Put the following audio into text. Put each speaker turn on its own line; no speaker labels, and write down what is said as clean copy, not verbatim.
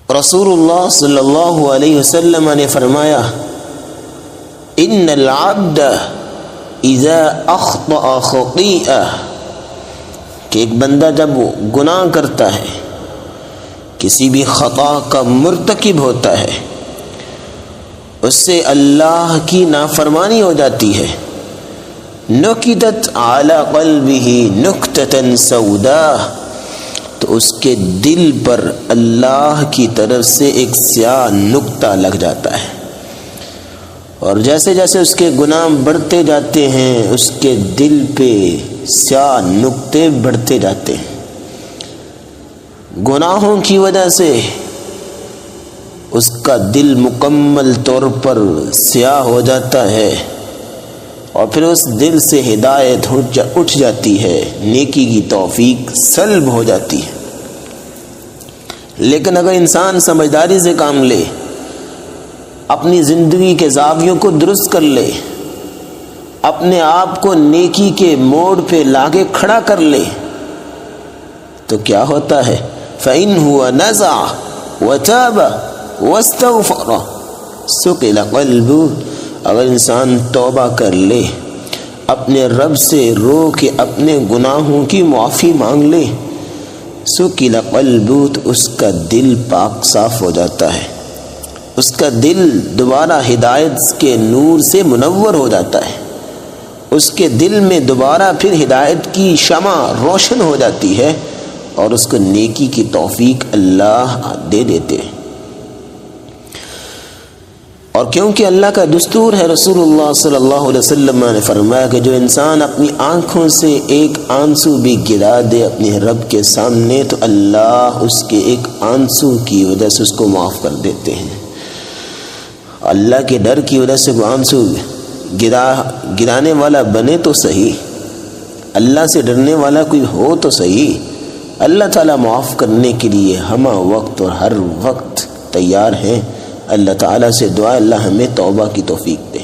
رسول اللہ صلی اللہ علیہ وسلم نے فرمایا ان العبد اذا اخطأ خطیئہ کہ ایک بندہ جب وہ گناہ کرتا ہے، کسی بھی خطا کا مرتکب ہوتا ہے، اس سے اللہ کی نافرمانی ہو جاتی ہے، نکتت علی قلبہ نکتۃ سوداء، تو اس کے دل پر اللہ کی طرف سے ایک سیاہ نقطہ لگ جاتا ہے، اور جیسے جیسے اس کے گناہ بڑھتے جاتے ہیں اس کے دل پہ سیاہ نقطے بڑھتے جاتے ہیں۔ گناہوں کی وجہ سے اس کا دل مکمل طور پر سیاہ ہو جاتا ہے، اور پھر اس دل سے ہدایت اٹھ جاتی ہے، نیکی کی توفیق سلب ہو جاتی ہے۔ لیکن اگر انسان سمجھداری سے کام لے، اپنی زندگی کے زاویوں کو درست کر لے، اپنے آپ کو نیکی کے موڑ پہ لاگے کھڑا کر لے، تو کیا ہوتا ہے؟ فَإِنْ هُوَ نَزَعَ وَتَابَ وَاسْتَغْفَرَ سُقِلَ قَلْبُهُ، اگر انسان توبہ کر لے، اپنے رب سے رو کے اپنے گناہوں کی معافی مانگ لے، سُقِلَ قَلْبُهُ، تو اس کا دل پاک صاف ہو جاتا ہے، اس کا دل دوبارہ ہدایت کے نور سے منور ہو جاتا ہے، اس کے دل میں دوبارہ پھر ہدایت کی شمع روشن ہو جاتی ہے، اور اس کو نیکی کی توفیق اللہ دے دیتے ہیں۔ اور کیونکہ اللہ کا دستور ہے، رسول اللہ صلی اللہ علیہ وسلم نے فرمایا کہ جو انسان اپنی آنکھوں سے ایک آنسو بھی گرا دے اپنے رب کے سامنے، تو اللہ اس کے ایک آنسو کی وجہ سے اس کو معاف کر دیتے ہیں۔ اللہ کے ڈر کی وجہ سے وہ آنسو گرانے والا بنے تو صحیح، اللہ سے ڈرنے والا کوئی ہو تو صحیح، اللہ تعالیٰ معاف کرنے کے لیے ہمہ وقت اور ہر وقت تیار ہیں۔ اللہ تعالیٰ سے دعا اللہ ہمیں توبہ کی توفیق دے۔